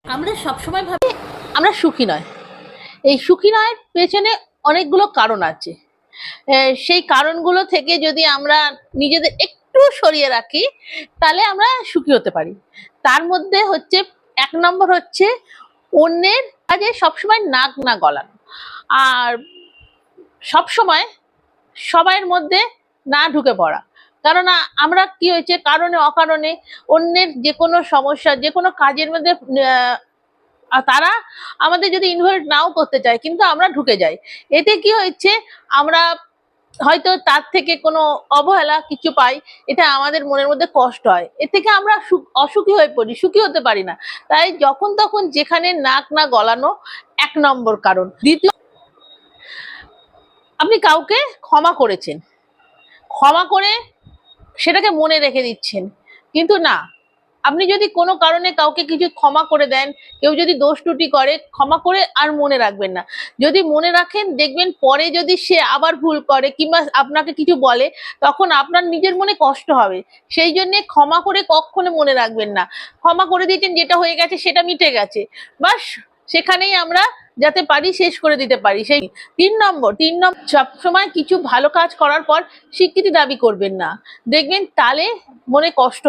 আমরা সবসময় ভাবি আমরা সুখী নয়। এই সুখী নয়ের পেছনে অনেকগুলো কারণ আছে। সেই কারণগুলো থেকে যদি আমরা নিজেদের একটু সরিয়ে রাখি তাহলে আমরা সুখী হতে পারি। তার মধ্যে হচ্ছে ১ নম্বর হচ্ছে অন্যের কাজে সবসময় নাক না গলানো। আর সবসময় সবাইয়ের মধ্যে না ঢুকে পড়া। কেননা আমরা কি হয়েছে কারণে অকারণে অন্যের যেকোনো সমস্যা যেকোনো কাজের মধ্যে তারা আমাদের যদি ইনভলভ নাও করতে চায় কিন্তু আমরা ঢুকে যাই। এতে কি হয়েছে আমরা হয়তো তার থেকে কোনো অবহেলা কিছু পাই, এটা আমাদের মনের মধ্যে কষ্ট হয়, এর থেকে আমরা অসুখী হয়ে পড়ি, সুখী হতে পারি না। তাই যখন তখন যেখানে নাক না গলানো ১ নম্বর কারণ। দ্বিতীয়, আপনি কাউকে ক্ষমা করেছেন, ক্ষমা করে সেটাকে মনে রেখে দিচ্ছেন, কিন্তু না, আপনি যদি কোনো কারণে কাউকে কিছু ক্ষমা করে দেন, কেউ যদি দোষ ত্রুটি করে ক্ষমা করে আর মনে রাখবেন না। যদি মনে রাখেন দেখবেন পরে যদি সে আবার ভুল করে কিংবা আপনাকে কিছু বলে তখন আপনার নিজের মনে কষ্ট হবে। সেই জন্যে ক্ষমা করে কখনো মনে রাখবেন না। ক্ষমা করে দিয়েছেন, যেটা হয়ে গেছে সেটা মিটে গেছে, বাস সেখানেই আমরা যাতে পারি শেষ করে দিতে পারি। সেই ৩ নম্বর সবসময় কিছু ভালো কাজ করার পর স্বীকৃতি দাবি করবেন না। দেখবেন তাহলে মনে কষ্ট,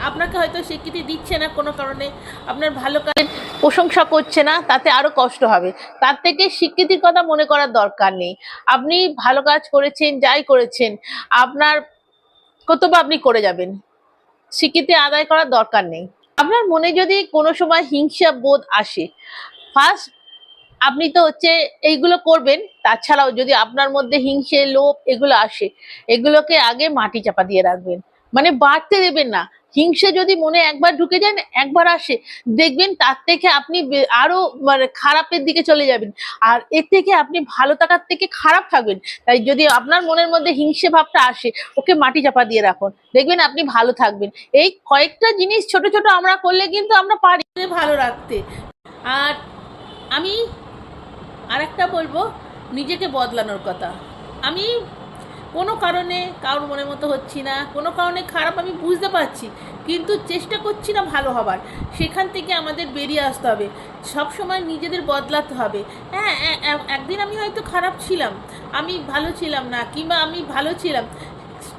আপনাকে হয়তো স্বীকৃতি দিচ্ছে না কোনো কারণে, আপনার ভালো কাজের প্রশংসা করছে না, তাতে আরো কষ্ট হবে। তার থেকে স্বীকৃতির কথা মনে করার দরকার নেই। আপনি ভালো কাজ করেছেন, যাই করেছেন আপনার কর্তব্য আপনি করে যাবেন, স্বীকৃতি আদায় করার দরকার নেই। আপনার মনে যদি কোনো সময় হিংসা বোধ আসে, ফার্স্ট আপনি তো হচ্ছে এইগুলো করবেন। তাছাড়াও যদি আপনার মধ্যে হিংসে লোভ এগুলো আসে, এগুলোকে আগে মাটি চাপা দিয়ে রাখবেন, মানে বাড়তে দেবেন না। হিংসে যদি মনে একবার ঢুকে যায়, একবার আসে, দেখবেন তার থেকে আপনি আরো মানে খারাপের দিকে চলে যাবেন, আর এর থেকে আপনি ভালো থাকার থেকে খারাপ থাকবেন। তাই যদি আপনার মনের মধ্যে হিংসে ভাবটা আসে, ওকে মাটি চাপা দিয়ে রাখুন, দেখবেন আপনি ভালো থাকবেন। এই কয়েকটা জিনিস ছোট ছোট আমরা করলে কিন্তু আমরা পারি ভালো রাখতে। আর আমি আরেকটা বলবো, নিজেকে বদলানোর কথা। আমি কোনো কারণে কারোর মনের মতো হচ্ছি না, কোনো কারণে খারাপ আমি বুঝতে পারছি, কিন্তু চেষ্টা করছি না ভালো হবার। সেখান থেকে আমাদের বেরিয়ে আসতে হবে, সব সময় নিজেদের বদলাতে হবে। হ্যাঁ, একদিন আমি হয়তো খারাপ ছিলাম, আমি ভালো ছিলাম না, কিংবা আমি ভালো ছিলাম,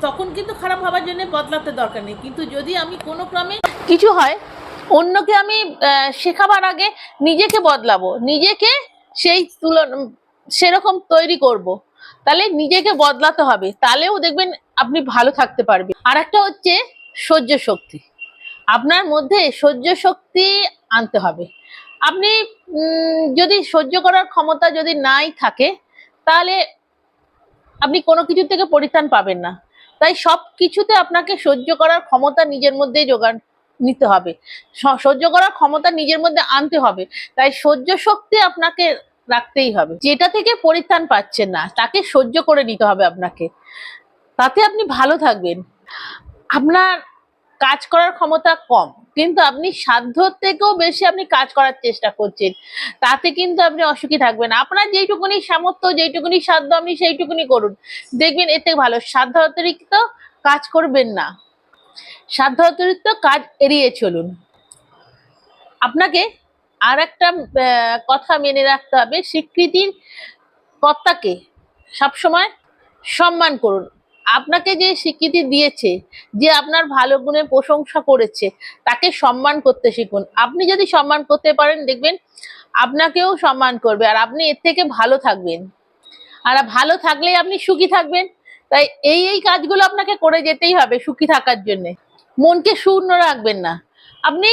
তখন কিন্তু খারাপ হবার জন্য বদলাতে দরকার নেই। কিন্তু যদি আমি কোনো ক্রমে কিছু হয়, অন্যকে আমি শেখাবার আগে নিজেকে বদলাবো, নিজেকে সেই সেরকম তৈরি করব, তাহলে নিজেকে বদলাতে হবে, তাহলেও দেখবেন আপনি ভালো থাকতে পারবেন। আর একটা হচ্ছে সহ্য শক্তি, আপনার মধ্যে সহ্য শক্তি আনতে হবে। আপনি যদি সহ্য করার ক্ষমতা যদি নাই থাকে, তাহলে আপনি কোনো কিছু থেকে পরিত্রাণ পাবেন না। তাই সব কিছুতে আপনাকে সহ্য করার ক্ষমতা নিজের মধ্যে জোগাড় নিতে হবে, সহ্য করার ক্ষমতা নিজের মধ্যে আনতে হবে। তাই সহ্য শক্তি আপনাকে রাখতেই হবে। যেটা থেকে পরিত্রাণ পাচ্ছেন না তাকে সহ্য করে নিতে হবে আপনাকে, তাতে আপনি ভালো থাকবেন। আপনার কাজ করার ক্ষমতা কম, কিন্তু আপনি সাধ্য থেকেও বেশি আপনি কাজ করার চেষ্টা করছেন, তাতে কিন্তু আপনি অসুখী থাকবেন। আপনার যেইটুকুনি সামর্থ্য, যেইটুকুনি সাধ্য আপনি সেইটুকুনি করুন, দেখবেন এতে ভালো। সাধ্য অতিরিক্ত কাজ করবেন না, সাধ্য অতিরিক্ত কাজ এড়িয়ে চলুন। আপনাকে আর একটা কথা মেনে রাখতে হবে, স্বীকৃতির কর্তাকে সবসময় সম্মান করুন। আপনাকে যে স্বীকৃতি দিয়েছে, যে আপনার ভালো গুণে প্রশংসা করেছে, তাকে সম্মান করতে শিখুন। আপনি যদি সম্মান করতে পারেন, দেখবেন আপনাকেও সম্মান করবে, আর আপনি এর থেকে ভালো থাকবেন। আর ভালো থাকলেই আপনি সুখী থাকবেন। তাই এই কাজগুলো আপনাকে করে যেতেই হবে সুখী থাকার জন্য। মনকে শূন্য রাখবেন না, আপনি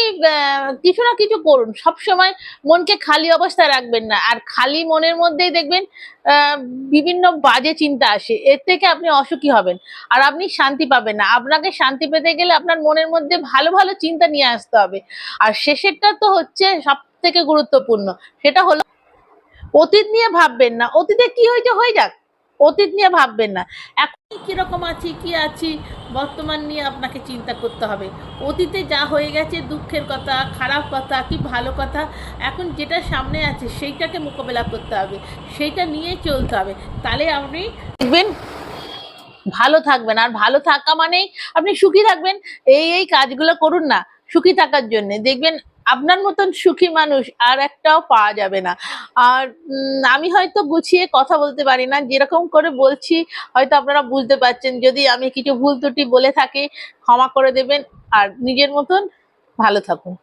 কিছু না কিছু করুন, সবসময় মনকে খালি অবস্থায় রাখবেন না। আর খালি মনের মধ্যেই দেখবেন বিভিন্ন বাজে চিন্তা আসে, এর থেকে আপনি অসুখী হবেন, আর আপনি শান্তি পাবেন না। আপনাকে শান্তি পেতে গেলে আপনার মনের মধ্যে ভালো ভালো চিন্তা নিয়ে আসতে হবে। আর শেষেরটা তো হচ্ছে সব থেকে গুরুত্বপূর্ণ, সেটা হলো অতীত নিয়ে ভাববেন না। অতীতে কি হয়েছে হয়ে যাক, অতীত নিয়ে ভাববেন না। এখন কিরকম আছি, কি আছি, বর্তমান নিয়ে আপনাকে চিন্তা করতে হবে। অতীতে যা হয়ে গেছে, দুঃখের কথা, খারাপ কথা কি ভালো কথা, এখন যেটা সামনে আছে সেইটাকে মোকাবেলা করতে হবে, সেইটা নিয়ে চলতে হবে। তাহলে আপনি দেখবেন ভালো থাকবেন। আর ভালো থাকা মানেই আপনি সুখী থাকবেন। এই কাজগুলো করুন না সুখী থাকার জন্য, দেখবেন আপনার মতন সুখী মানুষ আর একটাও পাওয়া যাবে না। আর আমি হয়তো গুছিয়ে কথা বলতে পারি না, যেরকম করে বলছি হয়তো আপনারা বুঝতে পারছেন। যদি আমি কিছু ভুল ত্রুটি বলে থাকি ক্ষমা করে দেবেন, আর নিজের মতন ভালো থাকুন।